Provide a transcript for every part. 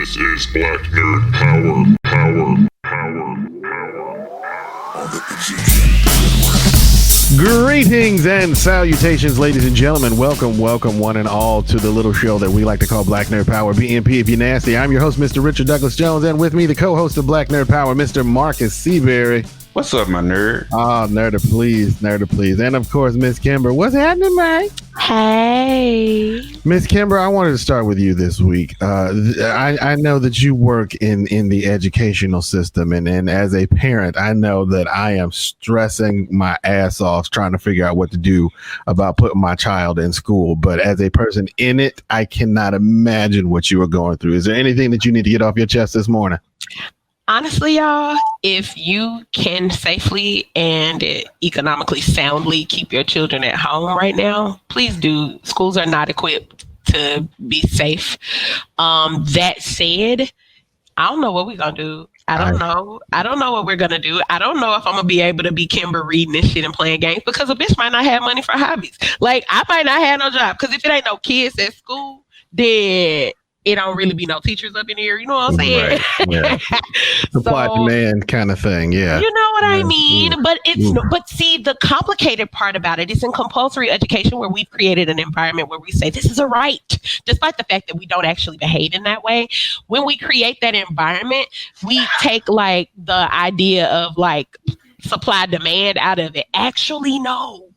This is Black Nerd Power. On the KUDZUKIAN. Greetings and salutations, ladies and gentlemen. Welcome, one and all, to the little show that we like to call Black Nerd Power, BNP if you're nasty. I'm your host, Mr. Richard Douglas Jones, and with me, the co-host of Black Nerd Power, Mr. Marcus Seabury. What's up, my nerd? Oh, nerder, please. And of course, Miss Kimber. What's happening, man? Hey. Miss Kimber, I wanted to start with you this week. I know that you work in the educational system, and as a parent, I know that I am stressing my ass off trying to figure out what to do about putting my child in school. But as a person in it, I cannot imagine what you are going through. Is there anything that you need to get off your chest this morning? Honestly, y'all, if you can safely and economically soundly keep your children at home right now, please do. Schools are not equipped to be safe. That said, I don't know what we're going to do. I don't know what we're going to do. I don't know if I'm going to be able to be Kimber reading this shit and playing games because a bitch might not have money for hobbies. Like, I might not have no job because if it ain't no kids at school, then it don't really be no teachers up in here. You know what I'm saying? Right. Yeah. Supply demand kind of thing. Yeah. You know what I mean? Yeah. But but see, the complicated part about it is in compulsory education where we've created an environment where we say this is a right, despite the fact that we don't actually behave in that way. When we create that environment, we take like the idea of like supply demand out of it. Actually, no.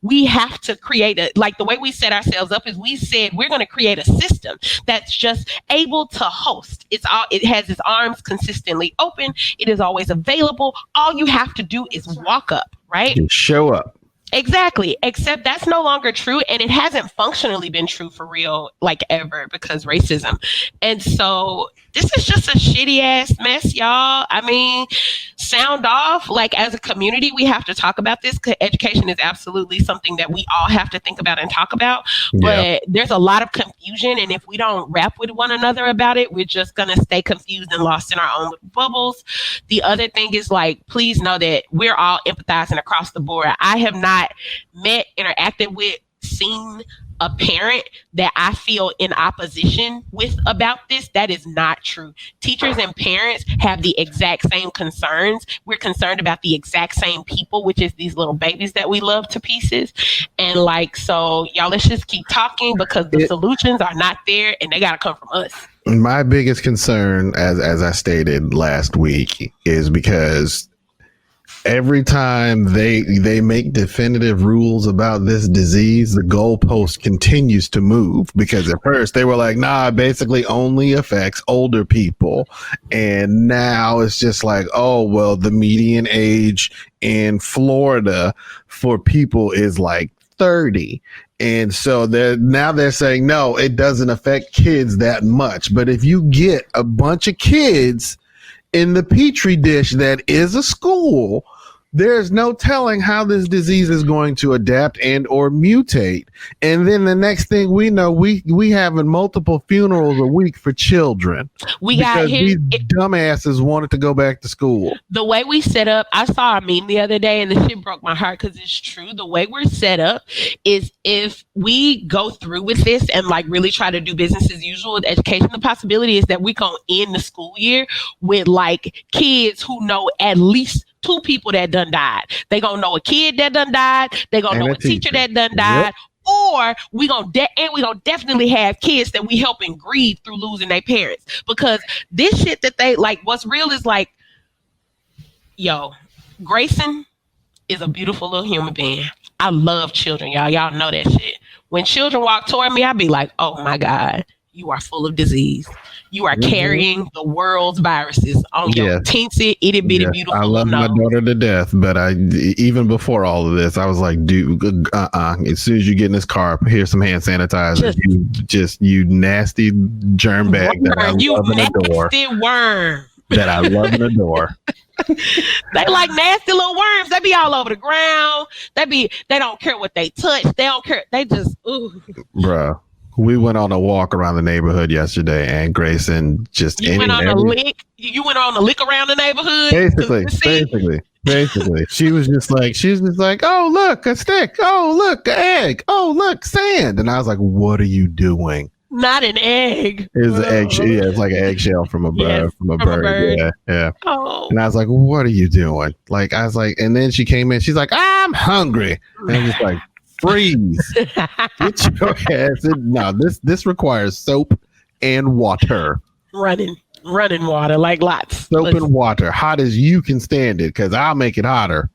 We have to create like the way we set ourselves up is we said we're going to create a system that's just able to host. It has its arms consistently open. It is always available. All you have to do is walk up, right? Just show up. Exactly. Except that's no longer true. And it hasn't functionally been true for real, like ever, because racism. And so this is just a shitty ass mess, y'all. I mean, sound off. Like as a community, we have to talk about this. Education is absolutely something that we all have to think about and talk about. Yeah. But there's a lot of confusion. And if we don't rap with one another about it, we're just going to stay confused and lost in our own little bubbles. The other thing is like, please know that we're all empathizing across the board. I have not met, interacted with, seen a parent that I feel in opposition with about this. That is not true. Teachers and parents have the exact same concerns. We're concerned about the exact same people, which is these little babies that we love to pieces. And like, so y'all, let's just keep talking because the solutions are not there and they got to come from us. My biggest concern, as I stated last week, is because every time they make definitive rules about this disease, the goalpost continues to move because at first they were like, nah, it basically only affects older people. And now it's just like, oh, well, the median age in Florida for people is like 30. And so they're saying, no, it doesn't affect kids that much. But if you get a bunch of kids in the petri dish that is a school, there's no telling how this disease is going to adapt and or mutate. And then the next thing we know, we having multiple funerals a week for children. These dumbasses wanted to go back to school. The way we set up, I saw a meme the other day and the shit broke my heart because it's true. The way we're set up is if we go through with this and like really try to do business as usual with education, the possibility is that we gonna end the school year with like kids who know at least 2 people that done died. They gonna know a kid that done died. They gonna know a teacher that done died. Yep. Or we gonna definitely have kids that we helping grieve through losing their parents. Because this shit that they like, what's real is like, yo, Grayson is a beautiful little human being. I love children, y'all. Y'all know that shit. When children walk toward me, I be like, oh my God, you are full of disease. You are carrying the world's viruses on your teensy, itty bitty, beautiful. I love my daughter to death, but even before all of this, I was like, dude, as soon as you get in this car, here's some hand sanitizer. You nasty germ bag that I love and adore. Worm. That I love and adore. They like nasty little worms. They be all over the ground. They don't care what they touch. They don't care. They just, ooh. Bruh. We went on a walk around the neighborhood yesterday, and Grayson just You went on a lick around the neighborhood. Basically, she was just like, oh look, a stick. Oh look, an egg. Oh look, sand. And I was like, what are you doing? Not an egg. It's an eggshell. Yeah, it's like an eggshell from a bird. Yes, from a from a bird. bird. Yeah, yeah. Oh. And I was like, "What are you doing?" Like, I was like, and then she came in. She's like, "I'm hungry," and I'm just like, "Freeze! Get your ass in." No, this requires soap and water. running water, like lots. Soap and water, hot as you can stand it, because I'll make it hotter.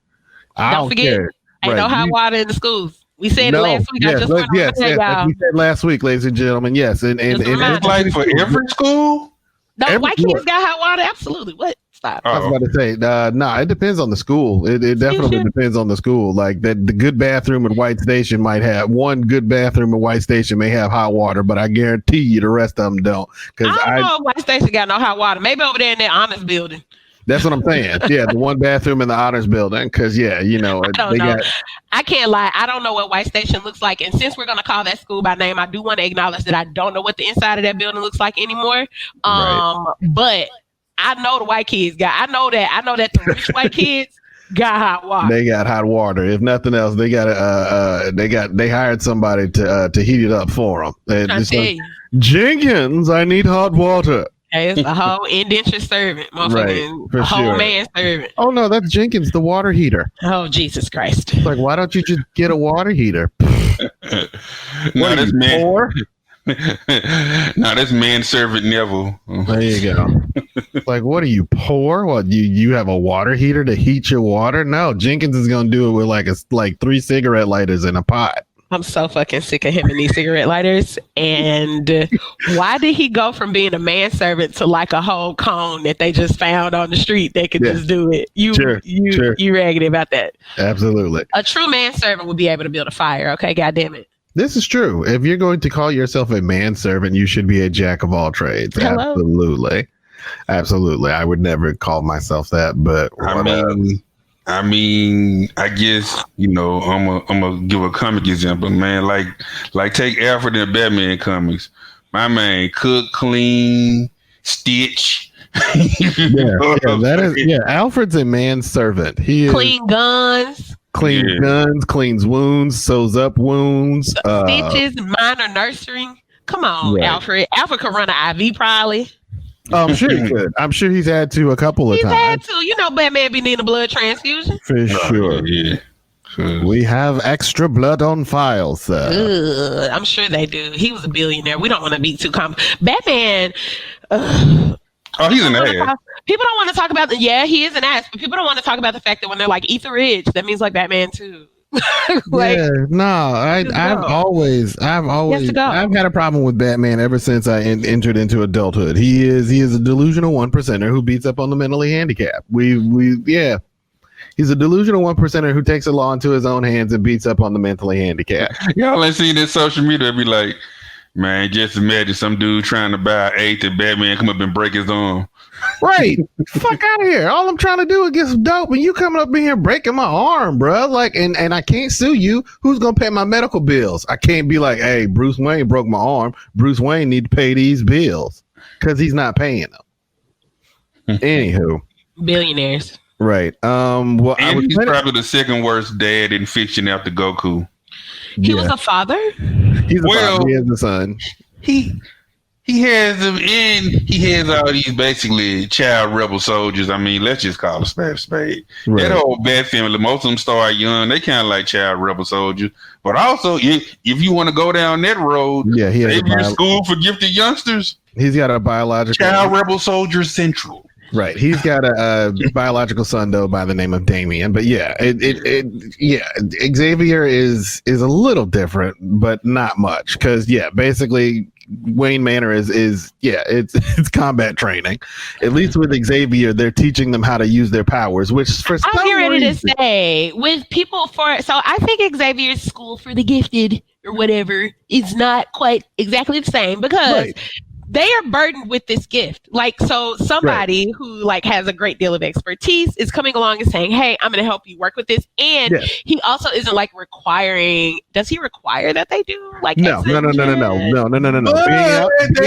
I don't forget, care. ain't no hot water in the schools. We said it last week. Yes, yes, y'all. we said last week, ladies and gentlemen. Yes, and it's like for every school. No, white kids got hot water. Absolutely. What? Stop. I was about to say, it depends on the school. It definitely depends on the school. Like the good bathroom at White Station might have one good bathroom at White Station may have hot water, but I guarantee you the rest of them don't. Because I don't know if White Station got no hot water. Maybe over there in that honors building. That's what I'm saying. Yeah, the one bathroom in the honors building. Because I don't know. I can't lie. I don't know what White Station looks like. And since we're going to call that school by name, I do want to acknowledge that I don't know what the inside of that building looks like anymore. Right. But I know the white kids got. I know that the rich white kids got hot water. They got hot water. If nothing else, they hired somebody to heat it up for them. Jenkins, I need hot water. Hey, it's a whole indentured servant, motherfucker. Right, a whole man servant. Oh no, that's Jenkins, the water heater. Oh Jesus Christ! It's like, why don't you just get a water heater? No, that's man. No, that's man servant Neville. There you go. Like, what are you, poor? What, you have a water heater to heat your water? No, Jenkins is gonna do it with like 3 cigarette lighters in a pot. I'm so fucking sick of him and these cigarette lighters. And why did he go from being a manservant to like a whole cone that they just found on the street? They could just do it. You raggedy about that. Absolutely. A true manservant would be able to build a fire. Okay, goddamn it. This is true. If you're going to call yourself a manservant, you should be a jack of all trades. Hello? Absolutely. I would never call myself that, but I mean, I guess, I'm gonna give a comic example, man. Like take Alfred in the Batman comics. My man cook, clean, stitch. Alfred's a manservant. He clean guns. Cleans wounds, sews up wounds. Stitches, minor nursing. Come on, right. Alfred. Alfred could run an IV probably. I'm sure he could. I'm sure he's had to a couple of times. He's had to. Batman be needing a blood transfusion. For sure. Yeah. We have extra blood on file, sir. I'm sure they do. He was a billionaire. We don't want to be too Batman. He's an ass. People don't want to talk about he is an ass, but people don't want to talk about the fact that when they're like Ether Ridge, that means like Batman too. I've had a problem with Batman ever since I entered into adulthood. He is a delusional 1%er who beats up on the mentally handicapped. He's a delusional 1%er who takes the law into his own hands and beats up on the mentally handicapped. Y'all ain't seen this social media be like, man, just imagine some dude trying to buy an eighth and Batman come up and break his arm. Right. Fuck out of here. All I'm trying to do is get some dope and you coming up in here breaking my arm, bro. Like, and I can't sue you. Who's going to pay my medical bills? I can't be like, hey, Bruce Wayne broke my arm. Bruce Wayne need to pay these bills because he's not paying them. Anywho. Billionaires. Right. And he's probably the second worst dad in fiction after Goku. He was a father? He's a father. He has a son. He has them in. He has all these basically child rebel soldiers. I mean, let's just call a spade a spade. Right. That whole Bat family, most of them start young. They kind of like child rebel soldiers. But also, if you want to go down that road, he has a school for gifted youngsters. He's got a biological child rebel soldier central. Right. He's got a biological son though by the name of Damien. But Xavier is a little different, but not much. Because basically Wayne Manor is it's combat training. At least with Xavier, they're teaching them how to use their powers, which for some I'm ready reason, to say with people so I think Xavier's school for the gifted or whatever is not quite exactly the same because they are burdened with this gift. Like, so somebody who like has a great deal of expertise is coming along and saying, hey, I'm going to help you work with this. And he also isn't like requiring, does he require that they do? Like, no. They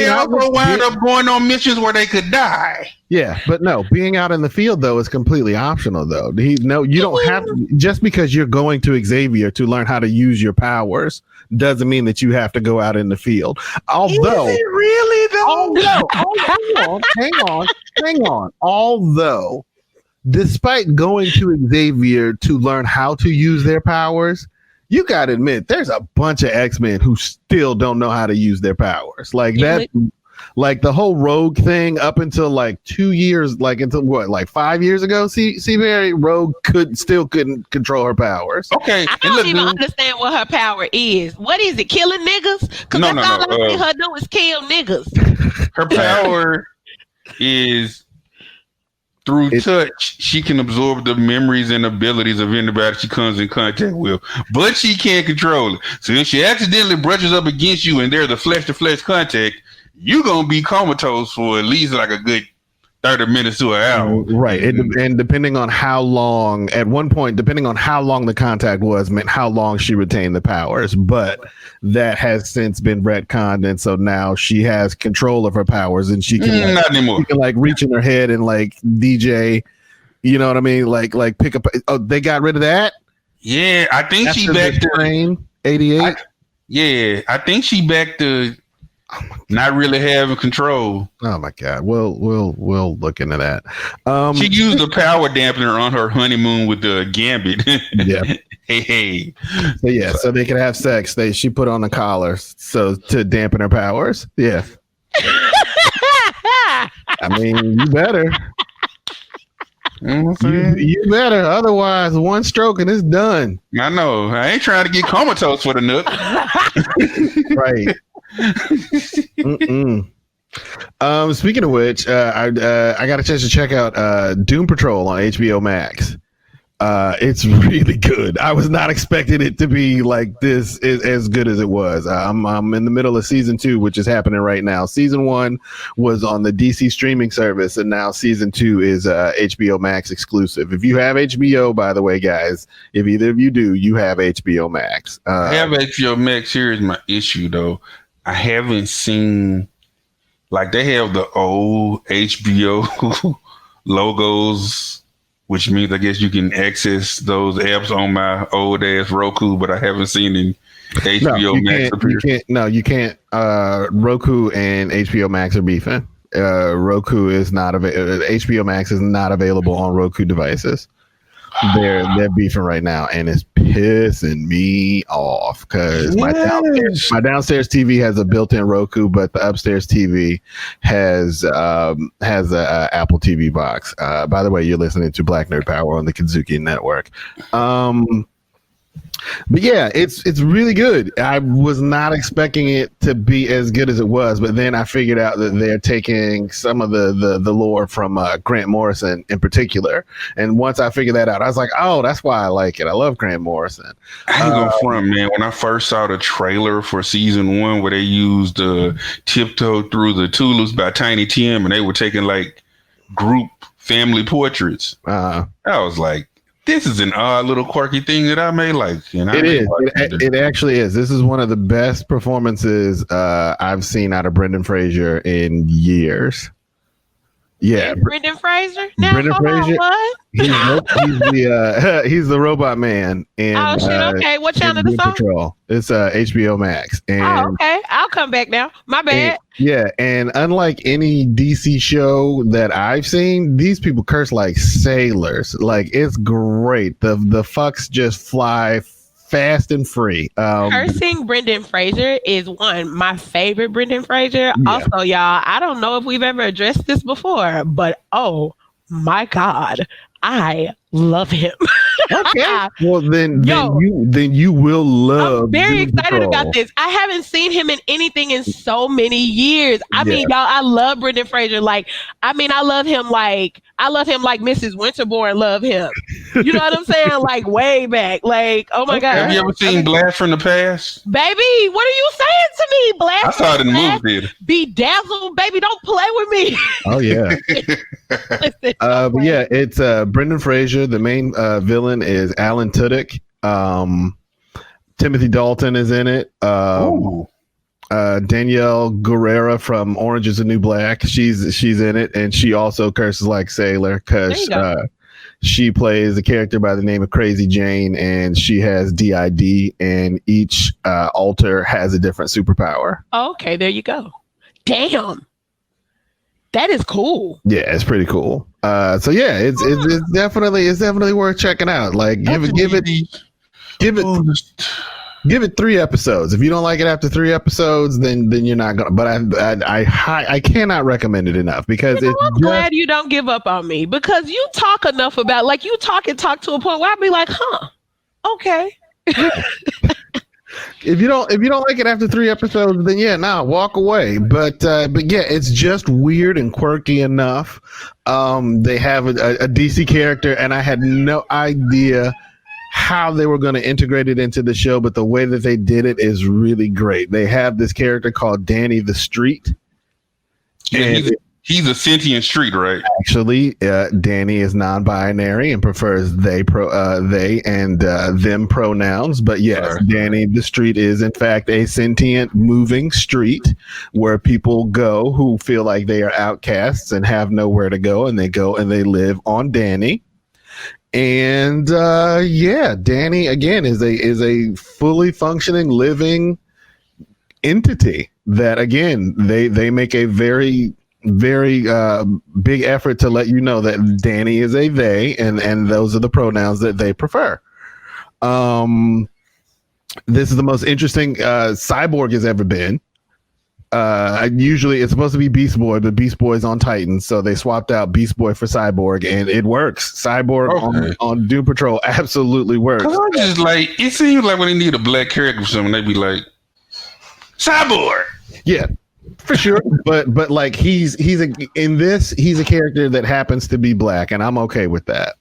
also wind up going on missions where they could die. Yeah, but no, being out in the field though is completely optional though. You don't have, just because you're going to Xavier to learn how to use your powers doesn't mean that you have to go out in the field. Although, is it really though? hang on. Although, despite going to Xavier to learn how to use their powers, you got to admit there's a bunch of X-Men who still don't know how to use their powers. Like that, like the whole Rogue thing up until like 2 years, like until what, like 5 years ago, Mary Rogue couldn't control her powers. Okay. I don't even understand what her power is. What is it? Killing niggas? Because that's all I see her do is kill niggas. Her power is through touch. She can absorb the memories and abilities of anybody she comes in contact with, but she can't control it. So if she accidentally brushes up against you and there's a flesh-to-flesh contact, you're going to be comatose for at least like a good 30 minutes to an hour. Right. And depending on how long, at one point, depending on how long the contact was, meant how long she retained the powers. But that has since been retconned. And so now she has control of her powers and she can, not anymore. She can like reach in her head and like DJ, you know what I mean? Like pick up. Oh, they got rid of that? Yeah. I think After she back to train 88. I think she back to not really having control. Oh my God. We'll look into that. She used the power dampener on her honeymoon with the Gambit. Yeah. hey. So they could have sex. She put on a collar so to dampen her powers. Yeah. I mean, you better. You better. Otherwise, one stroke and it's done. I know. I ain't trying to get comatose for the nook. Right. Speaking of which, I got a chance to check out Doom Patrol on HBO Max. It's really good. I was not expecting it to be like this as good as it was. I'm in the middle of season 2, which is happening right now. Season 1 was on the DC streaming service, and now season 2 is HBO Max exclusive. If you have HBO, by the way, guys, if either of you do, you have HBO Max. I have HBO Max. Here's my issue, though. I haven't seen, like, they have the old HBO logos, which means I guess you can access those apps on my old ass Roku, but I haven't seen any HBO Max appear. You can't. Roku and HBO Max are beefing. Roku is not HBO Max is not available on Roku devices. They're beefing right now, and it's pissing me off because my downstairs TV has a built-in Roku, but the upstairs TV has a Apple TV box. By the way, you're listening to Black Nerd Power on the KUDZUKIAN network. But yeah, it's really good. I was not expecting it to be as good as it was, but then I figured out that they're taking some of the lore from Grant Morrison in particular. And once I figured that out, I was like, oh, that's why I like it. I love Grant Morrison. I ain't gonna front, man. When I first saw the trailer for season 1 where they used Tiptoe Through the Tulips by Tiny Tim and they were taking like group family portraits, I was like, this is an odd little quirky thing that I may like. It is. It actually is. This is one of the best performances I've seen out of Brendan Fraser in years. Yeah, Brendan Fraser. Now, Brendan Fraser. What? He's the robot man. And, oh shit! Okay, what channel the song? Patrol. It's HBO Max. And, okay, I'll come back now. My bad. And unlike any DC show that I've seen, these people curse like sailors. Like it's great. The fucks just fly fast and free. Cursing Brendan Fraser is my favorite Brendan Fraser. Yeah. Also, y'all, I don't know if we've ever addressed this before, but oh my God, I love him. Okay. Well, then you will love. I'm very excited about this. I haven't seen him in anything in so many years. I mean, y'all, I love Brendan Fraser. Like, I mean, I love him like Mrs. Winterbourne love him. You know what I'm saying? Like way back. Like, oh my God. Have you ever seen Blast from the Past? Baby, what are you saying to me? Blast. I saw it in the movie theater. Bedazzled, baby, don't play with me. Oh yeah. Listen, but yeah, it's Brendan Fraser. The main villain is Alan Tudyk. Timothy Dalton is in it. Danielle Guerrera from Orange is the New Black. She's in it, and she also curses like sailor because She plays a character by the name of Crazy Jane, and she has DID, and each alter has a different superpower. Okay, there you go. Damn. That is cool. Yeah, it's pretty cool. So yeah, it's definitely worth checking out. Like give it 3 episodes. If you don't like it after 3 episodes, then you're not gonna. But I cannot recommend it enough because I'm glad you don't give up on me, because you talk enough about, like, you talk to a point where I'll be like, huh, okay. If you don't like it after 3 episodes, then walk away. But yeah, it's just weird and quirky enough. They have a DC character, and I had no idea how they were going to integrate it into the show, but the way that they did it is really great. They have this character called Danny the Street. And he's a sentient street, right? Actually, Danny is non-binary and prefers they and them pronouns. But yes, Sorry. Danny the Street is in fact a sentient moving street where people go who feel like they are outcasts and have nowhere to go, and they go and they live on Danny. And Danny again is a fully functioning living entity that, again, they make a very big effort to let you know that Danny is a they, and those are the pronouns that they prefer. This is the most interesting Cyborg has ever been. Usually it's supposed to be Beast Boy, but Beast Boy's on Titans, so they swapped out Beast Boy for Cyborg, and it works. Cyborg on Doom Patrol absolutely works. Cause I'm just like, it seems like when they need a black character or something, they be like, Cyborg. Yeah, for sure. but like he's a character that happens to be black, and I'm okay with that.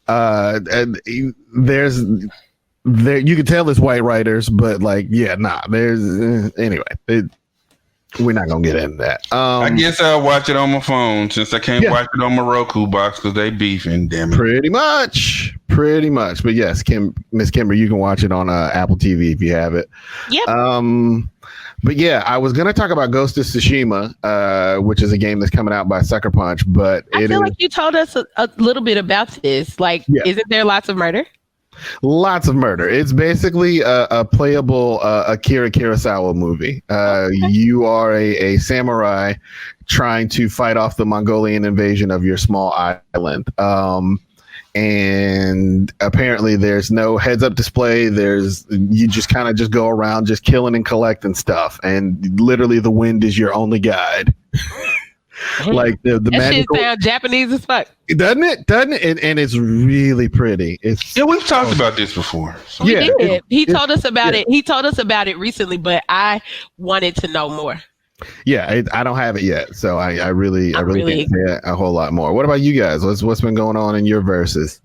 And there's you can tell it's white writers, but like, there's anyway. We're not gonna get into that. I guess I'll watch it on my phone since I can't watch it on my Roku box because they beefing. Damn it. Pretty much. But yes, Miss Kimber, you can watch it on Apple TV if you have it. Yep. But yeah, I was gonna talk about Ghost of Tsushima, which is a game that's coming out by Sucker Punch. But I feel like you told us a little bit about this. Like, isn't there lots of murder? Lots of murder. It's basically a playable Akira Kurosawa movie. You are a samurai trying to fight off the Mongolian invasion of your small island. And apparently there's no heads up display. You just kind of just go around just killing and collecting stuff. And literally the wind is your only guide. Like the that magical, shit sound Japanese as fuck, doesn't it? And it's really pretty. We've talked about this before. So. We did. He told us about it. He told us about it recently, but I wanted to know more. Yeah, I don't have it yet, so I really can't say a whole lot more. What about you guys? What's been going on in your verses?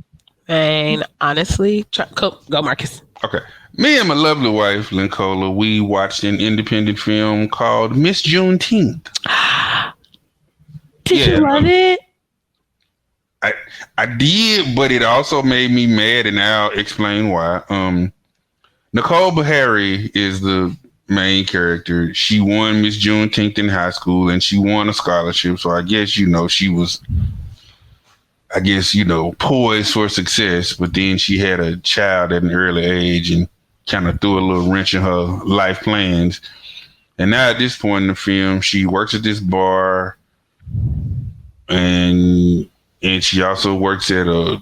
And honestly, go Marcus. Okay. Me and my lovely wife, Lincola, we watched an independent film called Miss Juneteenth. Did you love it? I did, but it also made me mad, and I'll explain why. Nicole Beharie is the main character. She won Miss Juneteenth in high school, and she won a scholarship. So I guess, she was, poised for success. But then she had a child at an early age and kind of threw a little wrench in her life plans. And now at this point in the film, she works at this bar, and she also works at a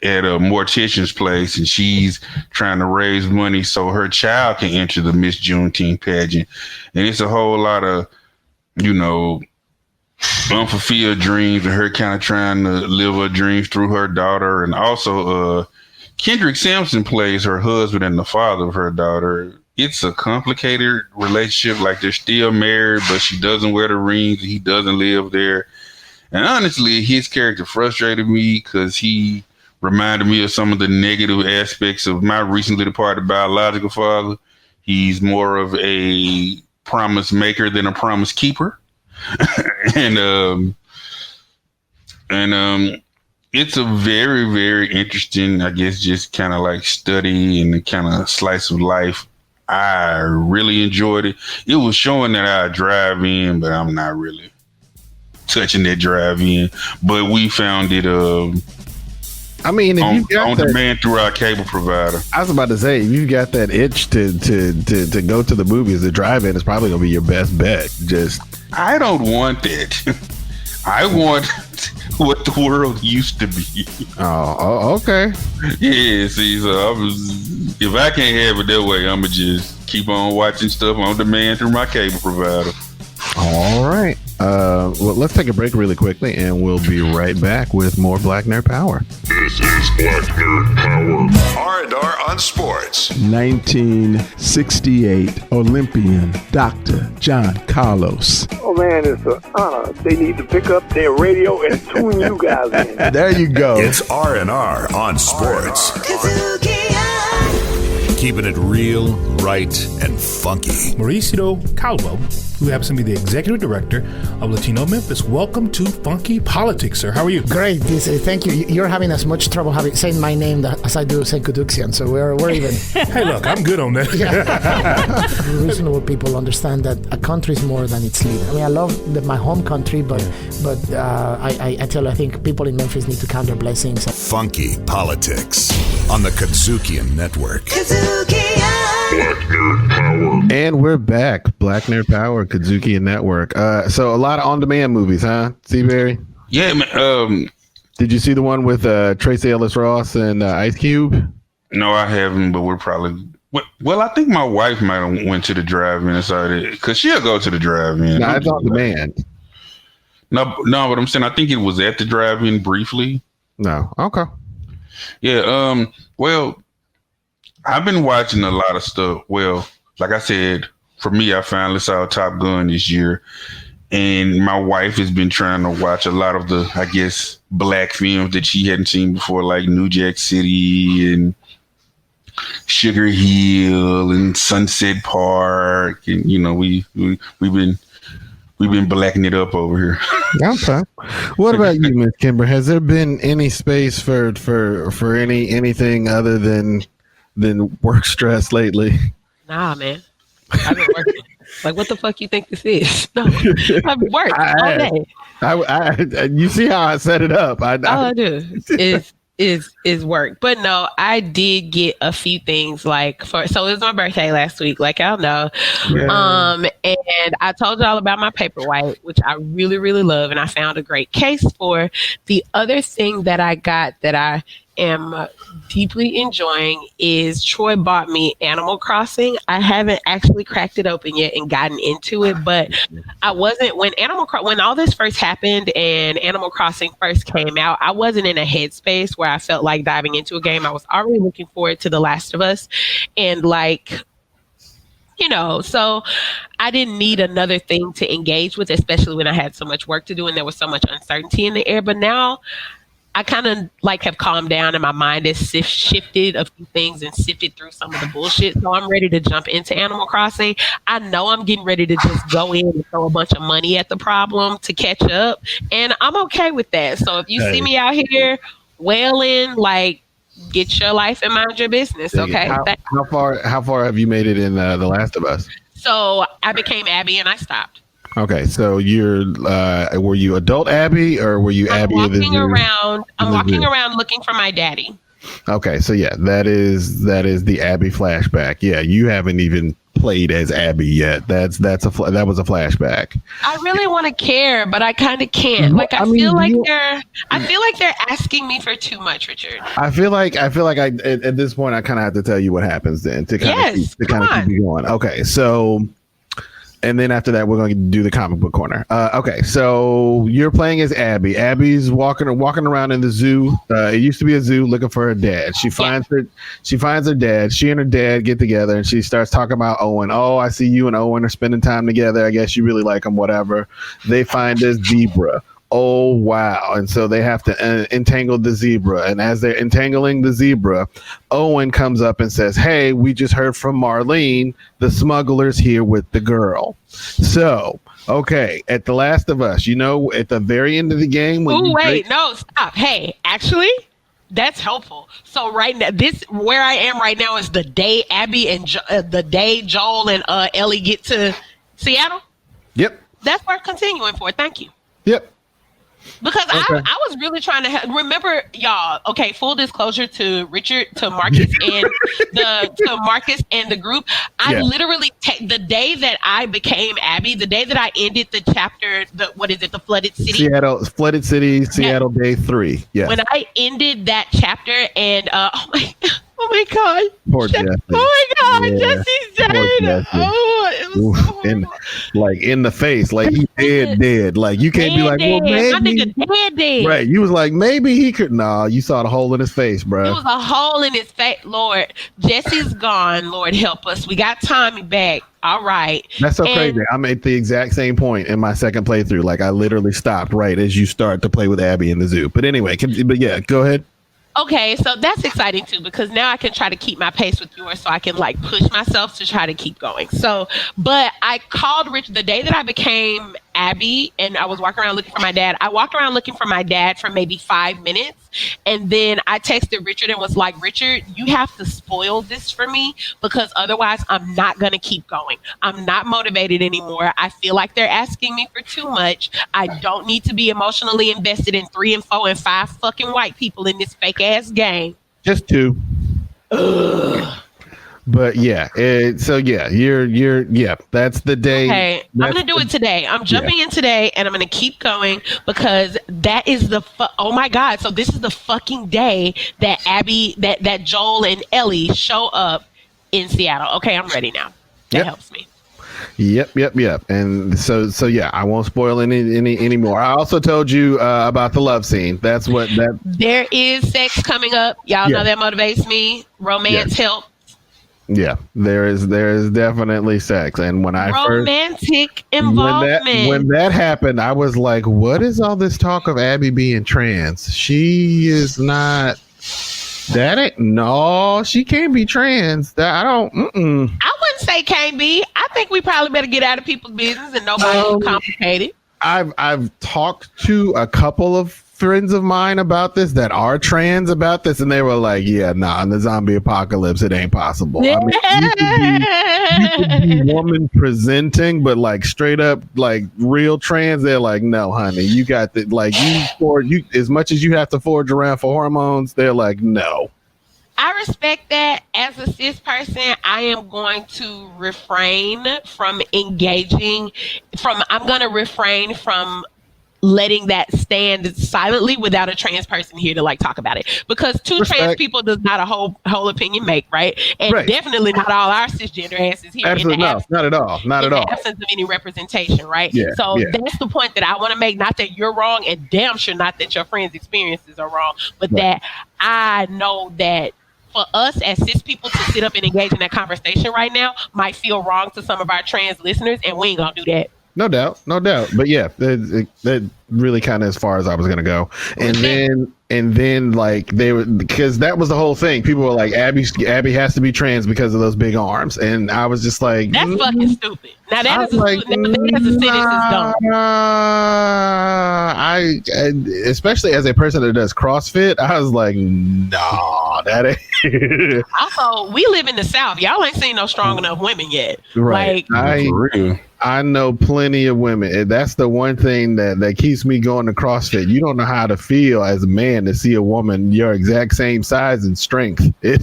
mortician's place, and she's trying to raise money so her child can enter the Miss Juneteenth pageant. And it's a whole lot of, unfulfilled dreams, and her kind of trying to live her dreams through her daughter. And also Kendrick Sampson plays her husband and the father of her daughter. It's a complicated relationship. Like, they're still married, but she doesn't wear the rings, and he doesn't live there. And honestly, his character frustrated me because he reminded me of some of the negative aspects of my recently departed biological father. He's more of a promise maker than a promise keeper. and it's a very, very interesting, I guess, just kind of like study and kind of slice of life. I really enjoyed it. It was showing that I drive in, but I'm not really touching that drive-in, but we found it I mean, if you got on demand through our cable provider. I was about to say, if you've got that itch to go to the movies, the drive-in is probably gonna be your best bet. I don't want that. I want what the world used to be. Oh, okay. Yeah, see, so if I can't have it that way, I'ma just keep on watching stuff on demand through my cable provider. All right. Well, let's take a break really quickly, and we'll be right back with more Black Nerd Power. This is Black Nerd Power. R&R on Sports. 1968 Olympian Dr. John Carlos. Oh man, it's an honor. They need to pick up their radio and tune you guys in. There you go. It's R&R on Sports. Keeping it real, right, and funky. Mauricio Calvo, who happens to be the executive director of Latino Memphis. Welcome to Funky Politics, sir. How are you? Great, thank you. You're having as much trouble saying my name as I do saying KUDZUKIAN, so we're even. Hey, look, I'm good on that. Reasonable people understand that a country is more than its leader. I mean, I love my home country, but I think people in Memphis need to count their blessings. Funky Politics on the KUDZUKIAN Network. Black Nerd Power. And we're back. Black Nerd Power, KUDZUKIAN Network. So a lot of on-demand movies, huh, Seaberry? Yeah, man. Did you see the one with Tracy Ellis Ross and Ice Cube? No, I haven't, but we're probably. Well, I think my wife might have went to the drive-in and saw it, because she'll go to the drive-in. No, it's on demand. No, but I'm saying I think it was at the drive-in briefly. No, okay. Yeah. Well, I've been watching a lot of stuff. Well, like I said, for me, I finally saw Top Gun this year, and my wife has been trying to watch a lot of the, I guess, black films that she hadn't seen before, like New Jack City and Sugar Hill and Sunset Park, and we've been blacking it up over here. Okay. What about you, Miss Kimber? Has there been any space for anything other than work stress lately? Nah, man. I've been working. Like, what the fuck you think this is? No, I've worked all day. You see how I set it up? All I do is work. But no, I did get a few things so it was my birthday last week, like y'all know. Yeah. And I told y'all about my Paperwhite, which I really, really love, and I found a great case for. The other thing that I got that I am deeply enjoying is Troy bought me Animal Crossing. I haven't actually cracked it open yet and gotten into it, but I wasn't when all this first happened and Animal Crossing first came out, I wasn't in a headspace where I felt like diving into a game. I was already looking forward to The Last of Us, and so I didn't need another thing to engage with, especially when I had so much work to do and there was so much uncertainty in the air. But now I kind of have calmed down, and my mind has shifted a few things and sifted through some of the bullshit. So I'm ready to jump into Animal Crossing. I know I'm getting ready to just go in and throw a bunch of money at the problem to catch up, and I'm okay with that. So if you see me out here wailing, get your life and mind your business, okay? How far have you made it in The Last of Us? So I became Abby and I stopped. Okay, so were you adult Abby, or were you Abby? I'm walking around looking for my daddy. Okay, so yeah, that is the Abby flashback. Yeah, you haven't even played as Abby yet. That was a flashback. I really want to care, but I kind of can't. I feel like they're asking me for too much, Richard. I feel like at this point I kind of have to tell you what happens then to kind of keep you going. Okay, so. And then after that, we're going to do the comic book corner. Okay, so you're playing as Abby. Abby's walking around in the zoo. It used to be a zoo, looking for her dad. She finds her dad. She and her dad get together, and she starts talking about Owen. Oh, I see you and Owen are spending time together. I guess you really like him. Whatever. They find this zebra. Oh, wow. And so they have to entangle the zebra. And as they're entangling the zebra, Owen comes up and says, hey, we just heard from Marlene. The smuggler's here with the girl. So, okay, at The Last of Us, at the very end of the game. No, stop. Hey, actually, that's helpful. So right now, where I am right now is the day Abby and the day Joel and Ellie get to Seattle. Yep. That's worth continuing for. Thank you. Yep. Because I was really trying to remember y'all. Okay, full disclosure to Richard, to Marcus, and Marcus and the group. I literally the day that I became Abby, the day that I ended the chapter, the flooded city, flooded city, Seattle day 3. Yeah. When I ended that chapter, and oh my God, poor Jesse. Oh my God, Jesse's dead. Oh, it was so horrible. Like in the face, like he dead. Like you can't be like, well, maybe my nigga dead. Right? You was like, maybe he could. Nah, you saw the hole in his face, bro. It was a hole in his face. Lord, Jesse's gone. Lord help us. We got Tommy back. All right. That's so crazy. I'm at the exact same point in my second playthrough. Like I literally stopped right as you start to play with Abby in the zoo. But anyway, go ahead. Okay, so that's exciting too, because now I can try to keep my pace with yours, so I can like push myself to try to keep going. So, but I called Rich the day that I became Abby, and I was walking around looking for my dad. I walked around looking for my dad for maybe 5 minutes, and then I texted Richard and was like, Richard, you have to spoil this for me, because otherwise I'm not going to keep going. I'm not motivated anymore. I feel like they're asking me for too much. I don't need to be emotionally invested in 3 and 4 and 5 fucking white people in this fake ass game. Just 2. Ugh. But yeah, that's the day. Okay, I'm gonna do it today. I'm jumping in today, and I'm gonna keep going, because that is oh my God! So this is the fucking day that Abby, that Joel and Ellie show up in Seattle. Okay, I'm ready now. That helps me. Yep. And so yeah, I won't spoil any more. I also told you about the love scene. That's what that. There is sex coming up. Y'all know that motivates me. Romance helps. Yeah, there is definitely sex, and when I romantic involvement. When that happened, I was like, "What is all this talk of Abby being trans? She is not. No, she can't be trans. I don't. I wouldn't say can't be. I think we probably better get out of people's business and nobody complicated. I've talked to a couple of friends of mine about this that are trans about this, and they were like, yeah, nah, in the zombie apocalypse it ain't possible. I mean, you could be woman presenting, but like straight up like real trans, they're like, no honey, you got the like you as much as you have to forge around for hormones, they're like, no. I respect that. As a cis person, I am going to refrain from letting that stand silently without a trans person here to like talk about it, because trans people does not a whole opinion make, right? And definitely not all our cisgender asses here. Absolutely not at all. Not at all. Absence of any representation, right? Yeah, so that's the point that I want to make. Not that you're wrong, and damn sure not that your friends' experiences are wrong, but that I know that for us as cis people to sit up and engage in that conversation right now might feel wrong to some of our trans listeners, and we ain't gonna do that. No doubt. But yeah, that really kind of as far as I was gonna go. And then like they were, because that was the whole thing. People were like, Abby has to be trans because of those big arms, and I was just like, that's fucking stupid. Now that is like, that as a sentence is dumb. I especially as a person that does CrossFit, I was like, no, that ain't. Also, we live in the South. Y'all ain't seen no strong enough women yet. Right. Like, I know plenty of women. And that's the one thing that keeps me going to CrossFit. You don't know how to feel as a man to see a woman your exact same size and strength. It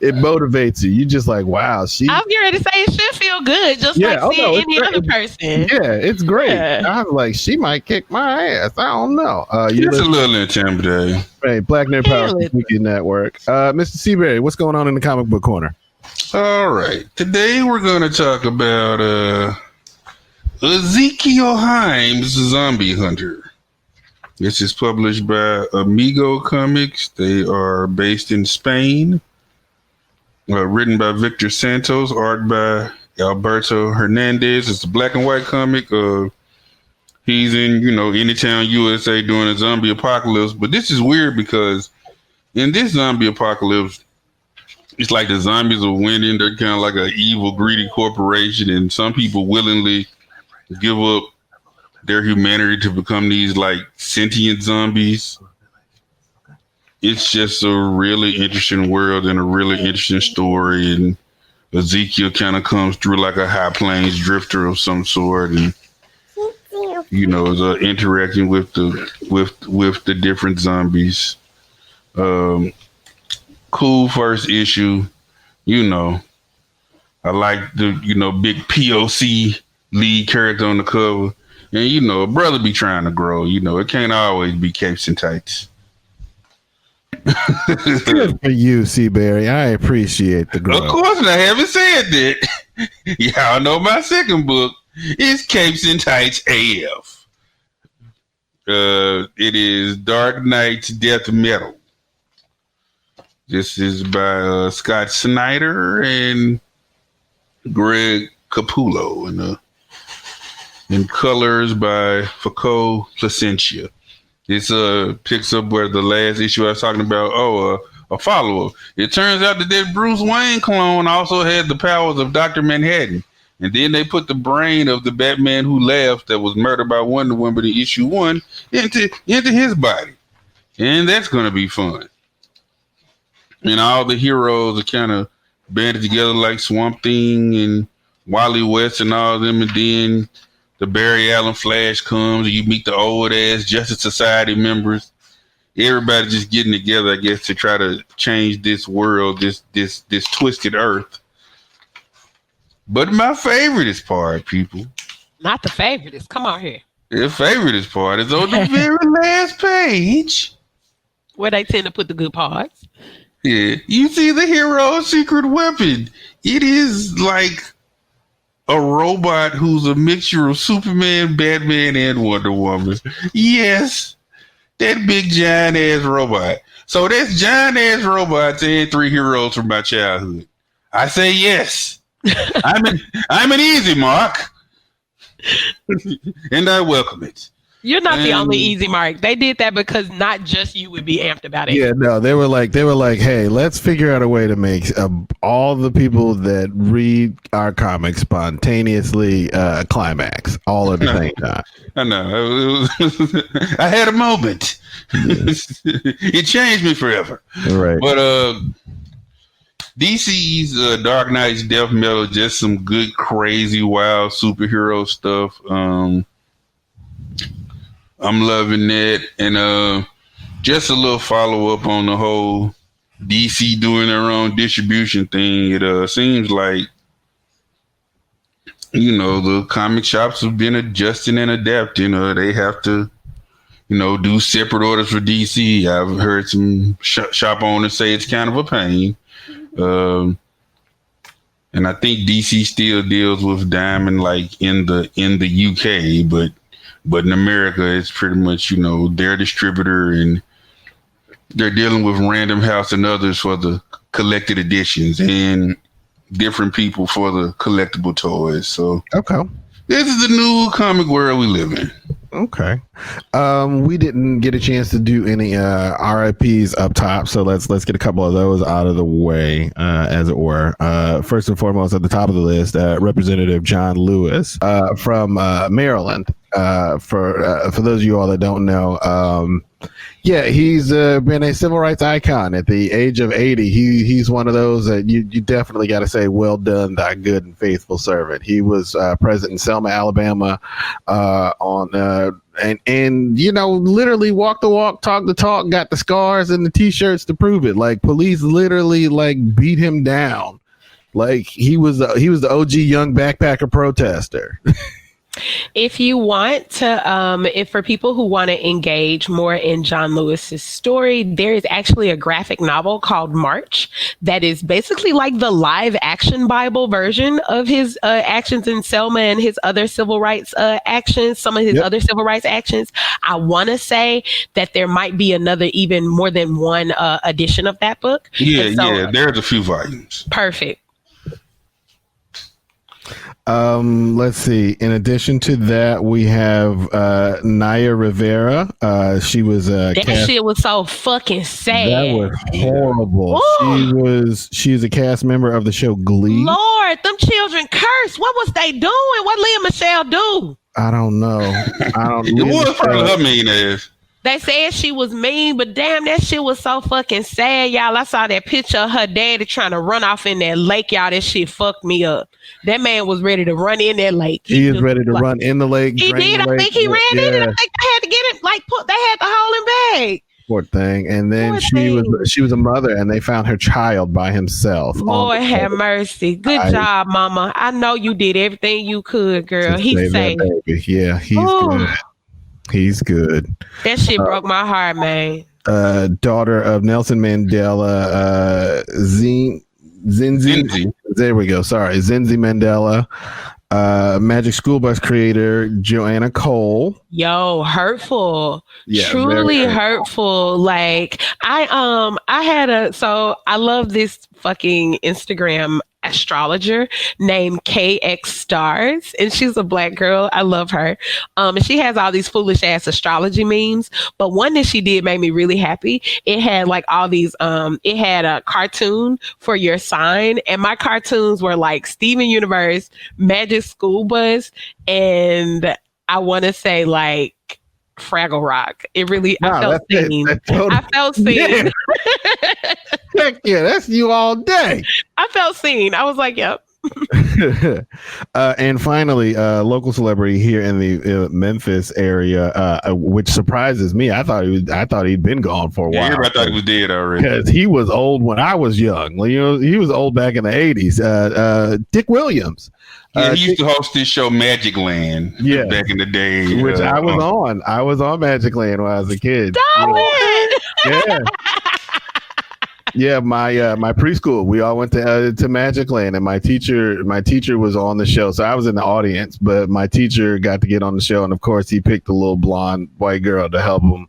motivates you. You just like, wow. I was getting ready to say it should feel good, just like seeing any other person. Yeah, it's great. Yeah. I was like, she might kick my ass. I don't know. It's a little intimidating. Hey, Black Nerd Power Wiki Network. Mr. Seabury, what's going on in the comic book corner? All right. Today we're going to talk about Ezekiel Himes' Zombie Hunter. This is published by Amigo Comics. They are based in Spain. Written by Victor Santos, art by Alberto Hernandez. It's a black and white comic. He's in, Anytown, USA during a zombie apocalypse. But this is weird because in this zombie apocalypse, it's like the zombies are winning. They're kind of like an evil, greedy corporation, and some people willingly give up their humanity to become these like sentient zombies. It's just a really interesting world and a really interesting story. And Ezekiel kind of comes through like a high plains drifter of some sort, and is interacting with the different zombies. Cool first issue. I like the big POC lead character on the cover, and a brother be trying to grow. It can't always be capes and tights. Good for you, Seaberry. I appreciate the growth. Of course, and I haven't said that. Y'all know my second book is Capes and Tights AF. It is Dark Knight's Death Metal. This is by Scott Snyder and Greg Capullo, and colors by Foucault Placentia. This picks up where the last issue I was talking about. A follow-up. It turns out that Bruce Wayne clone also had the powers of Dr. Manhattan. And then they put the brain of the Batman Who Laughs that was murdered by Wonder Woman in issue 1 into his body. And that's going to be fun. And all the heroes are kind of banded together like Swamp Thing and Wally West and all of them. And then the Barry Allen Flash comes and you meet the old ass Justice Society members. Everybody just getting together, I guess, to try to change this world, this twisted earth. But my favorite part, people. Not the favorite. Come on here. The favorite part is on the very last page. Where they tend to put the good parts. Yeah. You see the hero's secret weapon. It is like a robot who's a mixture of Superman, Batman, and Wonder Woman. Yes. That big giant ass robot. So that's giant ass robots and 3 heroes from my childhood. I say yes. I'm an easy mark. And I welcome it. You're not the only easy mark. They did that because not just you would be amped about it. Yeah, no, they were like, hey, let's figure out a way to make all the people that read our comics spontaneously climax all at the same time. I know. I had a moment. It changed me forever. Right. But DC's Dark Knight's Death Metal, just some good, crazy, wild superhero stuff. I'm loving that. And just a little follow up on the whole DC doing their own distribution thing. It seems like, the comic shops have been adjusting and adapting. They have to, do separate orders for DC. I've heard some shop owners say it's kind of a pain. And I think DC still deals with Diamond like in the UK, but in America, it's pretty much, their distributor, and they're dealing with Random House and others for the collected editions and different people for the collectible toys. So, okay. This is the new comic world we live in. Okay. We didn't get a chance to do any RIPs up top, so let's get a couple of those out of the way, as it were. First and foremost, at the top of the list, Representative John Lewis from Maryland. For those of you all that don't know, he's been a civil rights icon at the age of 80. He's one of those that you definitely got to say, well done, thy good and faithful servant. He was present in Selma, Alabama, and literally walked the walk, talked the talk, got the scars and the t-shirts to prove it. Like, police literally beat him down. Like, he was the OG young backpacker protester. If you want to, if for people who want to engage more in John Lewis's story, there is actually a graphic novel called March that is basically like the live action Bible version of his actions in Selma and his other civil rights actions, some of his other civil rights actions. I want to say that there might be another, even more than one edition of that book. Yeah, there's a few volumes. Perfect. Let's see. In addition to that, we have Naya Rivera. She was that shit was so fucking sad. That was horrible. She's a cast member of the show Glee. Lord, them children cursed. What was they doing? What Leah Michelle do? I don't know. It was probably her mean ass. They said she was mean, but damn, that shit was so fucking sad, y'all. I saw that picture of her daddy trying to run off in that lake, y'all. That shit fucked me up. That man was ready to run in that lake. He is ready to run in the lake. He did. I think he ran in it. I think they had to get him. They had to hold him back. Poor thing. And then she was a mother, and they found her child by himself. Lord have mercy. Good job, Mama. I know you did everything you could, girl. He's safe. Yeah, he's good. He's good. That shit broke my heart, man. Daughter of Nelson Mandela, Zinzi. There we go. Sorry, Zinzi Mandela. Magic School Bus creator Joanna Cole. Yo, hurtful. Yeah, truly hurtful. Like I love this fucking Instagram astrologer named KX Stars, and she's a black girl. I love her. And she has all these foolish ass astrology memes, but one that she did made me really happy. It had like all these it had a cartoon for your sign, and my cartoons were like Steven Universe, Magic School Bus, and I want to say like Fraggle Rock. It really, I felt seen. I felt seen. Yeah. Heck yeah, that's you all day. I felt seen. I was like, yep. And finally, local celebrity here in the Memphis area, which surprises me. I thought he'd been gone for a while. Everybody thought he was dead already because he was old when I was young. You know, he was old back in the 80s. Dick Williams. Yeah, he used to host this show Magic Land. Yeah, back in the day, which I was on. I was on Magic Land when I was a kid. Stop it! Yeah. Yeah, my preschool, we all went to Magic Land, and my teacher was on the show, so I was in the audience, but my teacher got to get on the show, and of course he picked a little blonde white girl to help him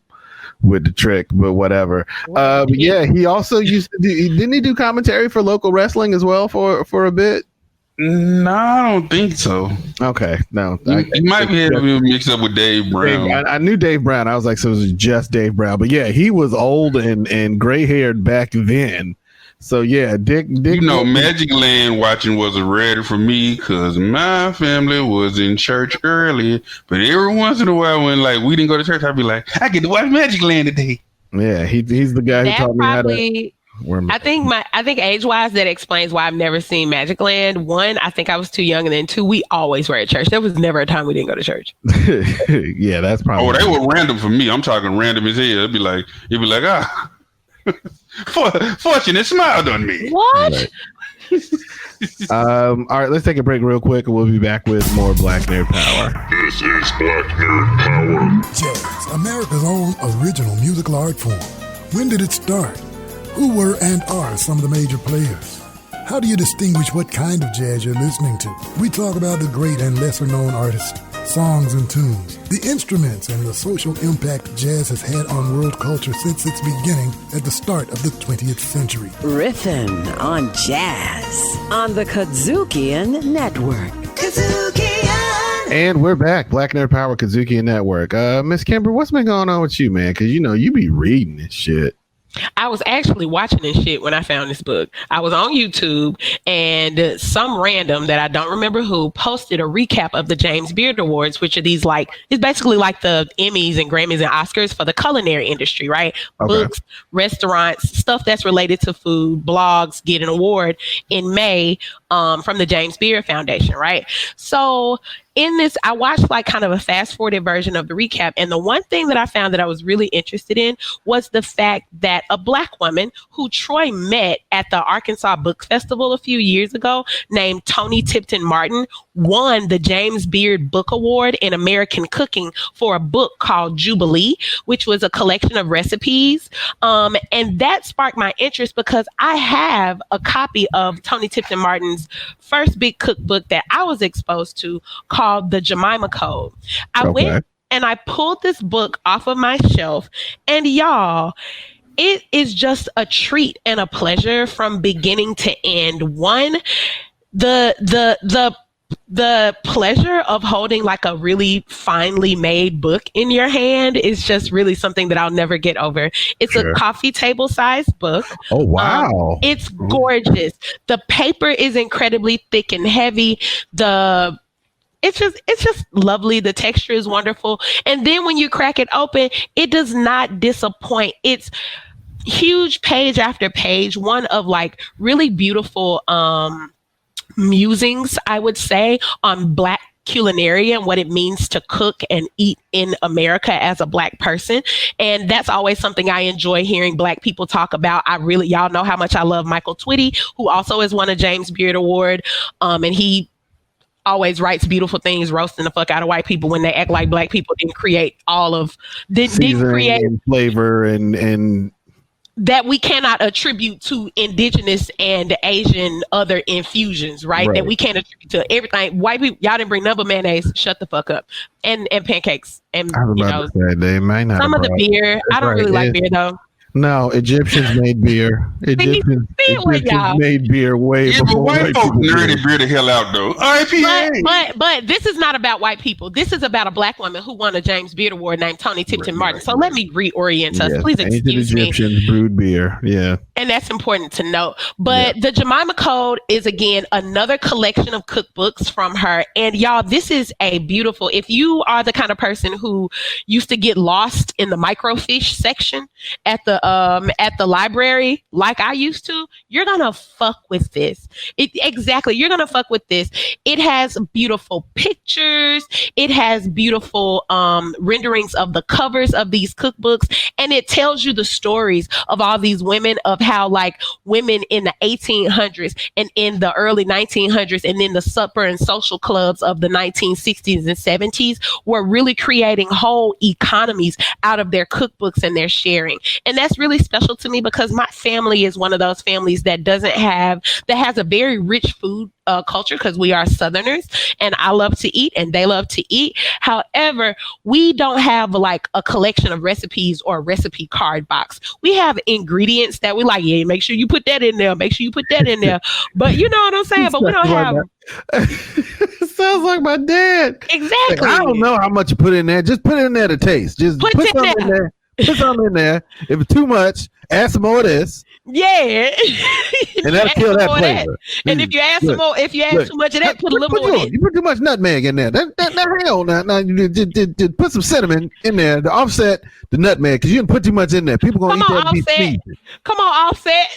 with the trick, but whatever. But yeah, he also used to didn't he do commentary for local wrestling as well for a bit? No, I don't think so. Okay, no. He might be mixed up with Dave Brown. I knew Dave Brown. I was like, so it was just Dave Brown. But yeah, he was old and gray-haired back then. So yeah, Dick. You know, Magic Land watching wasn't ready for me because my family was in church early. But every once in a while, when like we didn't go to church, I'd be like, I get to watch Magic Land today. Yeah, he's the guy who taught me how to. I think age-wise, that explains why I've never seen Magic Land. One, I think I was too young, and then two, we always were at church. There was never a time we didn't go to church. Yeah, that's probably. Oh, they were random for me. I'm talking random as hell. You'd be like, fortunate smiled on me. What? All right, let's take a break real quick, and we'll be back with more Black Nerd Power. This is Black Nerd Power. Jazz, America's own original musical art form. When did it start? Who were and are some of the major players? How do you distinguish what kind of jazz you're listening to? We talk about the great and lesser-known artists, songs and tunes, the instruments, and the social impact jazz has had on world culture since its beginning at the start of the 20th century. Riffin' on jazz on the KUDZUKIAN Network. KUDZUKIAN! And we're back. Black Nerd Power, KUDZUKIAN Network. Miss Kimber, what's been going on with you, man? Because, you know, you be reading this shit. I was actually watching this shit when I found this book. I was on YouTube, and some random that I don't remember who posted a recap of the James Beard Awards, which are these like, it's basically like the Emmys and Grammys and Oscars for the culinary industry, right? Okay. Books, restaurants, stuff that's related to food, blogs get an award in May from the James Beard Foundation, right? So in this, I watched like kind of a fast forwarded version of the recap. And the one thing that I found that I was really interested in was the fact that a Black woman who Troy met at the Arkansas Book Festival a few years ago, named Toni Tipton Martin, won the James Beard Book Award in American Cooking for a book called Jubilee, which was a collection of recipes. And that sparked my interest because I have a copy of Toni Tipton Martin's first big cookbook that I was exposed to called The Jemima Code. I went and I pulled this book off of my shelf, and y'all, it is just a treat and a pleasure from beginning to end. One, the pleasure of holding like a really finely made book in your hand is just really something that I'll never get over. It's a coffee table sized book. Oh, wow. It's gorgeous. The paper is incredibly thick and heavy. The it's just lovely. The texture is wonderful. And then when you crack it open, it does not disappoint. It's huge page after page, one of like really beautiful musings, I would say, on Black culinary and what it means to cook and eat in America as a Black person. And that's always something I enjoy hearing Black people talk about. Y'all know how much I love Michael Twitty, who also has won a James Beard Award. And he always writes beautiful things, roasting the fuck out of white people when they act like Black people didn't create flavor and that we cannot attribute to indigenous and Asian other infusions, right? That we can't attribute to everything. White people, y'all didn't bring number mayonnaise. Shut the fuck up. And pancakes. And I was about to say, they might not. Some of the beer. I don't really like beer though. No, Egyptians made beer. Egyptians made beer way before white folks nerdy beer the hell out though. But this is not about white people. This is about a Black woman who won a James Beard Award named Toni Tipton Martin. So let me reorient us. Please excuse me. Egyptians brewed beer. Yeah. And that's important to note. But the Jemima Code is, again, another collection of cookbooks from her. And y'all, this is a beautiful, if you are the kind of person who used to get lost in the microfiche section at the library, like I used to, you're gonna fuck with this. You're gonna fuck with this. It has beautiful pictures. It has beautiful renderings of the covers of these cookbooks, and it tells you the stories of all these women, of how like women in the 1800s and in the early 1900s and in the supper and social clubs of the 1960s and 70s were really creating whole economies out of their cookbooks and their sharing. And that's really special to me because my family is one of those families that has a very rich food culture, because we are Southerners and I love to eat and they love to eat. However, we don't have like a collection of recipes or a recipe card box. We have ingredients that we like. Yeah, make sure you put that in there. Make sure you put that in there. But you know what I'm saying? But we don't have. Sounds like my dad. Exactly. Like, I don't know how much you put in there. Just put it in there to taste. Just put something in there. Put something in there. If it's too much, add some more of this. Yeah. And that'll kill that flavor. And if you add some more, if you add too much of that, put a little more in. You put too much nutmeg in there. Hang on now. You put some cinnamon in there to offset the nutmeg, because you didn't put too much in there. People gonna eat that and be seasoned. Come on, Offset.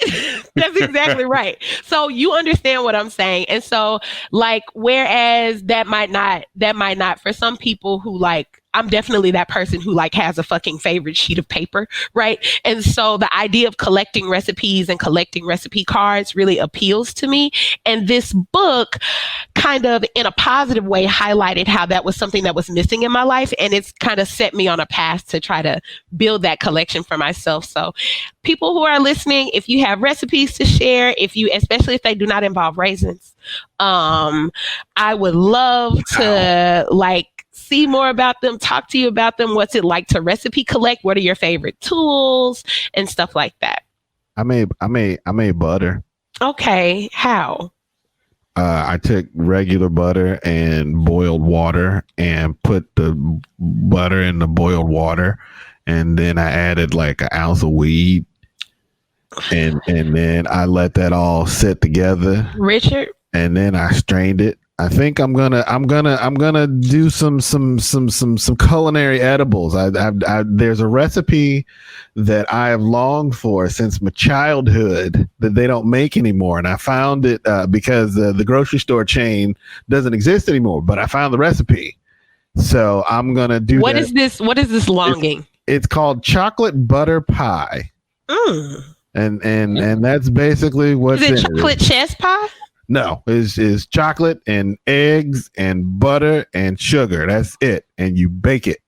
That's exactly right. So you understand what I'm saying. And so like, whereas that might not for some people who like, I'm definitely that person who like has a fucking favorite sheet of paper, right? And so the idea of collecting recipes and collecting recipe cards really appeals to me. And this book kind of in a positive way highlighted how that was something that was missing in my life. And it's kind of set me on a path to try to build that collection for myself. So people who are listening, if you have recipes to share, especially if they do not involve raisins, I would love to like see more about them, talk to you about them. What's it like to recipe collect? What are your favorite tools and stuff like that? I made butter. Okay, how? I took regular butter and boiled water and put the butter in the boiled water, and then I added like an ounce of weed, and then I let that all sit together. Richard. And then I strained it. I think I'm gonna do some culinary edibles. There's a recipe that I have longed for since my childhood that they don't make anymore, and I found it because the grocery store chain doesn't exist anymore. But I found the recipe, so I'm gonna do. What is this? What is this longing? It's called chocolate butter pie. And that's basically what's in it. Is it chocolate chess pie? No, it's chocolate and eggs and butter and sugar. That's it. And you bake it.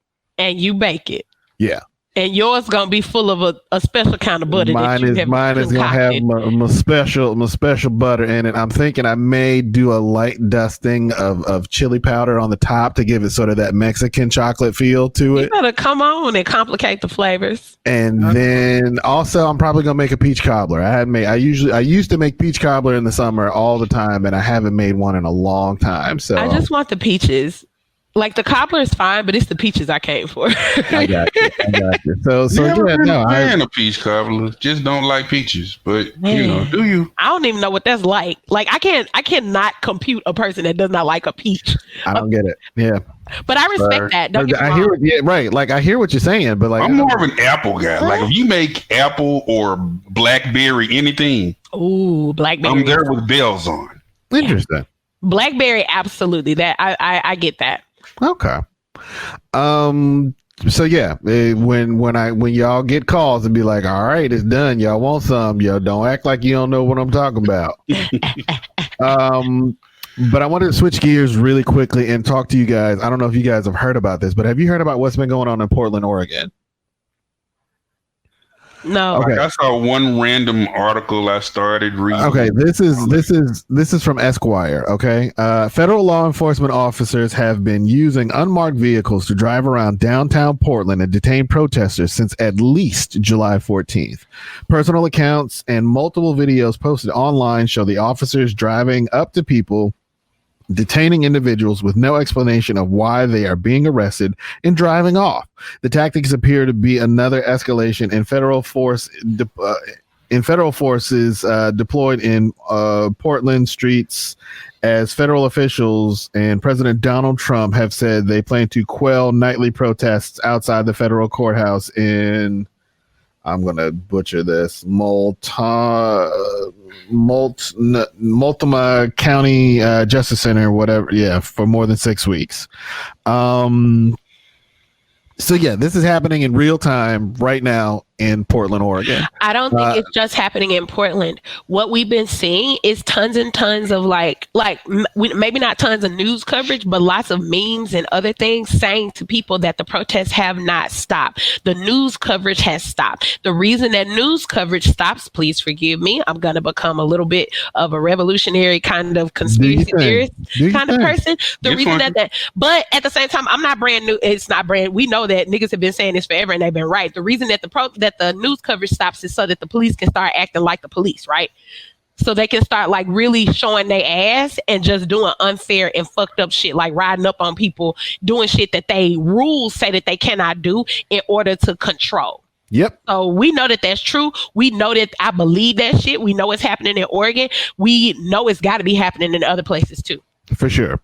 Yeah. And yours gonna be full of a special kind of butter. Mine is gonna have my special butter in it. I'm thinking I may do a light dusting of chili powder on the top to give it sort of that Mexican chocolate feel to it. You better come on and complicate the flavors. And then also I'm probably gonna make a peach cobbler. I used to make peach cobbler in the summer all the time, and I haven't made one in a long time. So I just want the peaches. Like the cobbler is fine, but it's the peaches I came for. I got you. So I'm a peach cobbler. Just don't like peaches. But do you? I don't even know what that's like. Like I cannot compute a person that does not like a peach. I don't get it. Yeah. But I respect that. Don't get me wrong. Right. Like I hear what you're saying, but like I'm more of an apple guy. Like if you make apple or blackberry anything, ooh, blackberry. Um, I'm there with bells on. Interesting. Blackberry, absolutely. That I get that. Okay. So yeah, when y'all get calls and be like, all right, it's done. Y'all want some? Yo, don't act like you don't know what I'm talking about. But I wanted to switch gears really quickly and talk to you guys. I don't know if you guys have heard about this, but have you heard about what's been going on in Portland, Oregon? No. Okay. Like I saw one random article I started reading. Okay, this is from Esquire. Okay, federal law enforcement officers have been using unmarked vehicles to drive around downtown Portland and detain protesters since at least July 14th. Personal accounts and multiple videos posted online show the officers driving up to people, detaining individuals with no explanation of why they are being arrested and driving off. The tactics appear to be another escalation in federal forces deployed in Portland streets, as federal officials and President Donald Trump have said they plan to quell nightly protests outside the federal courthouse in, I'm going to butcher this, Multnomah County Justice Center, whatever. Yeah, for more than 6 weeks. So yeah, this is happening in real time right now in Portland, Oregon. I don't think it's just happening in Portland. What we've been seeing is tons and tons of maybe not tons of news coverage, but lots of memes and other things saying to people that the protests have not stopped. The news coverage has stopped. The reason that news coverage stops, please forgive me, I'm going to become a little bit of a revolutionary kind of conspiracy theorist kind of person. The reason but at the same time, I'm not brand new. It's not brand. We know that niggas have been saying this forever and they've been right. The reason that the news coverage stops is so that the police can start acting like the police, right? So they can start like really showing their ass and just doing unfair and fucked up shit, like riding up on people, doing shit that they rules say that they cannot do in order to control. Yep. So we know that that's true. We know that I believe that shit. We know it's happening in Oregon. We know it's got to be happening in other places too. For sure.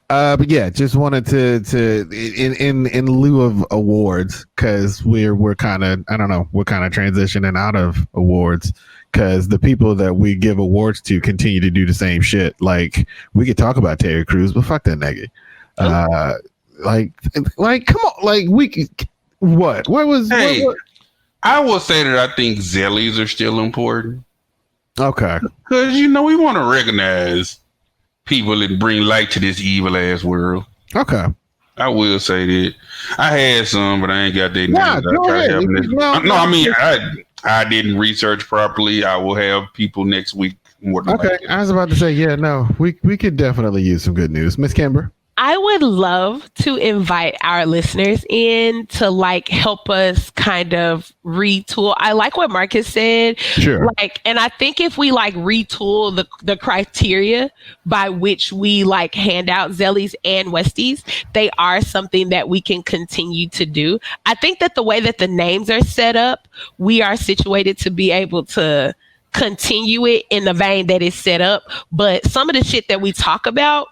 But yeah, just wanted to in lieu of awards, because we're kind of, I don't know, we're kind of transitioning out of awards, because the people that we give awards to continue to do the same shit. Like, we could talk about Terry Crews, but fuck that nigga. Like come on, like what was? Hey, what? I will say that I think Zellies are still important. Okay, because we want to recognize people that bring light to this evil ass world. Okay. I will say that. I had some, but I ain't got their names. I didn't research properly. I will have people next week. Okay. I was about to say, we could definitely use some good news. Miss Kimber? I would love to invite our listeners in to help us kind of retool. I like what Marcus said. Sure. And I think if we retool the criteria by which we hand out Zellies and Westies, they are something that we can continue to do. I think that the way that the names are set up, we are situated to be able to continue it in the vein that it's set up. But some of the shit that we talk about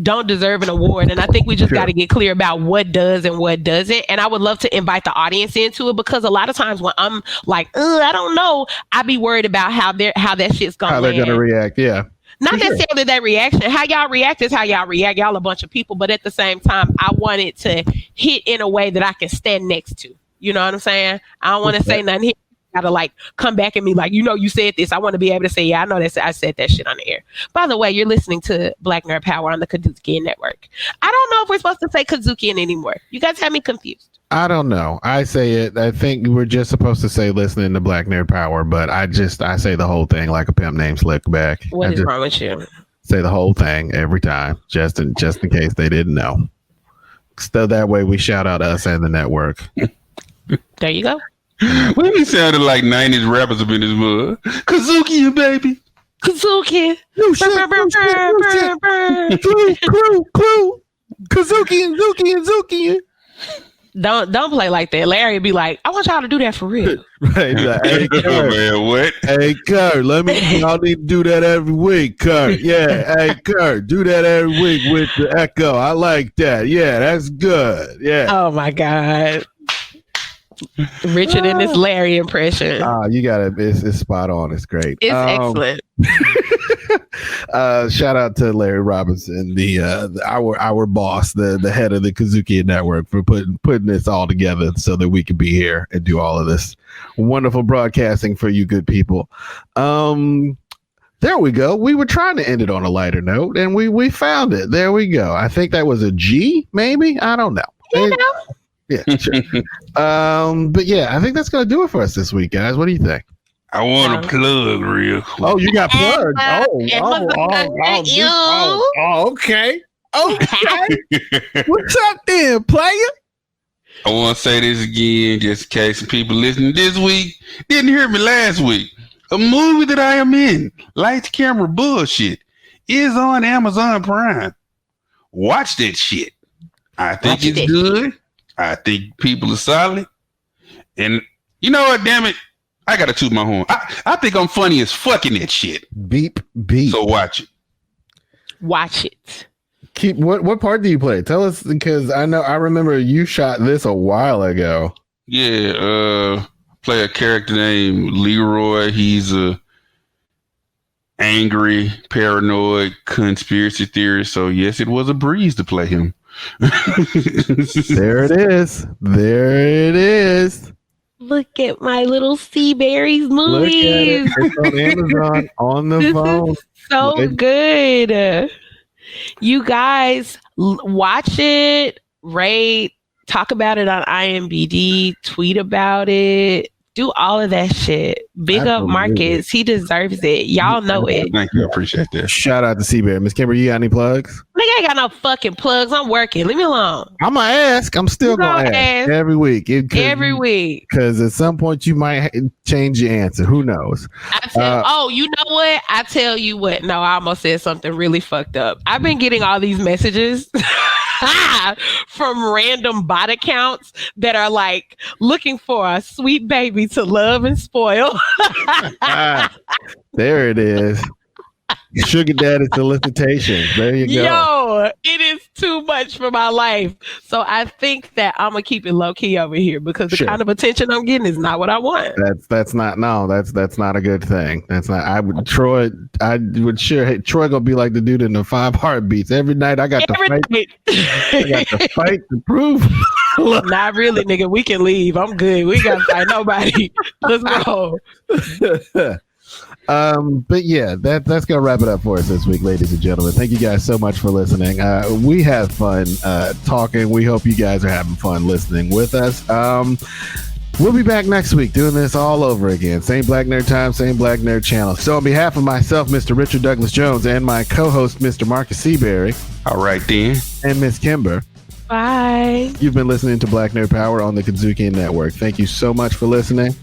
don't deserve an award, and I think we just got to get clear about what does and what doesn't. And I would love to invite the audience into it, because a lot of times when I'm like, I don't know, I be worried about how that shit's gonna they're gonna react. Yeah, not necessarily that reaction. How y'all react is how y'all react. Y'all a bunch of people, but at the same time, I want it to hit in a way that I can stand next to. You know what I'm saying? I don't want to say nothing here. Gotta come back at me you said this. I want to be able to say, I know that I said that shit on the air. By the way, you're listening to Black Nerd Power on the KUDZUKIAN Network. I don't know if we're supposed to say KUDZUKIAN anymore. You guys have me confused. I don't know. I say it. I think we're just supposed to say listening to Black Nerd Power, but I say the whole thing like a pimp named Slickback. What is wrong with you? Say the whole thing every time, just in case they didn't know. So that way we shout out us and the network. There you go. We sounded like 90s rappers up in this mud. KUDZUKIAN, baby. KUDZUKIAN. Clue. Kudzukian. Don't play like that. Larry be like, I want y'all to do that for real. Right. Like, hey, Kurt. Man, what? Hey, Kurt, y'all need to do that every week, Kurt. Yeah, hey, Kurt, do that every week with the echo. I like that. Yeah, that's good. Yeah. Oh, my God. Richard in this Larry impression. You got it. It's spot on. It's great. It's excellent. Shout out to Larry Robinson, our boss, the head of the Kudzukian Network, for putting this all together so that we can be here and do all of this wonderful broadcasting for you good people. There we go. We were trying to end it on a lighter note, and we found it. There we go. I think that was a G, maybe. I don't know. Yeah, sure. But yeah, I think that's gonna do it for us this week, guys. What do you think? I want to plug real quick. Oh, you got plugged. Okay. What's up then, player? I want to say this again, just in case some people listening this week didn't hear me last week. A movie that I am in, Lights, Camera, Bullshit, is on Amazon Prime. Watch that shit. I think it's good. I think people are solid. And you know what, damn it? I gotta toot my horn. I think I'm funny as fucking that shit. Beep. So watch it. Watch it. What part do you play? Tell us, because I remember you shot this a while ago. Yeah, play a character named Leroy. He's a angry, paranoid conspiracy theorist. So yes, it was a breeze to play him. There it is. Look at my little Seaberries movies. It's on Amazon on the phone. So good. You guys watch it, rate, talk about it on IMDb, tweet about it. Do all of that shit. Big up Marcus. He deserves it. Y'all know it. Thank you. I appreciate that. Shout out to Seabear. Miss Kimber, you got any plugs? Nigga, I ain't got no fucking plugs. I'm working. Leave me alone. I'm going to ask. I'm still going to ask. Every week. Every week. Because at some point you might change your answer. Who knows? You know what? I tell you what. No, I almost said something really fucked up. I've been getting all these messages from random bot accounts that are like looking for a sweet baby to love and spoil. There it is. Sugar daddy solicitation. There you go. Yo, it is too much for my life. So I think that I'm gonna keep it low key over here because the kind of attention I'm getting is not what I want. That's not a good thing. That's not. Troy gonna be like the dude in the 5 Heartbeats. Every night I got to fight. I got to fight to prove. Not really, nigga. We can leave. I'm good. We gotta fight nobody. Let's go. But yeah, that's gonna wrap it up for us this week, ladies and gentlemen. Thank you guys so much for listening. We have fun talking. We hope you guys are having fun listening with us. We'll be back next week doing this all over again. Same Black Nerd time, same Black Nerd channel. So on behalf of myself, Mr. Richard Douglas Jones, and my co-host, Mr. Marcus Seaberry. All right then. And Miss Kimber. Bye. You've been listening to Black Nerd Power on the Kudzukian Network. Thank you so much for listening.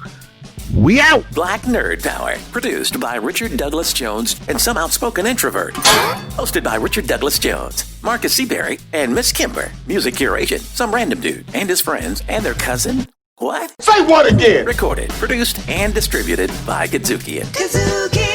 We out! Black Nerd Power, produced by Richard Douglas Jones and some outspoken introvert. Hosted by Richard Douglas Jones, Marcus Seaberry, and Miss Kimber. Music curation, some random dude and his friends and their cousin. What? Say what again? Recorded, produced, and distributed by KUDZUKIAN. Kudzukian.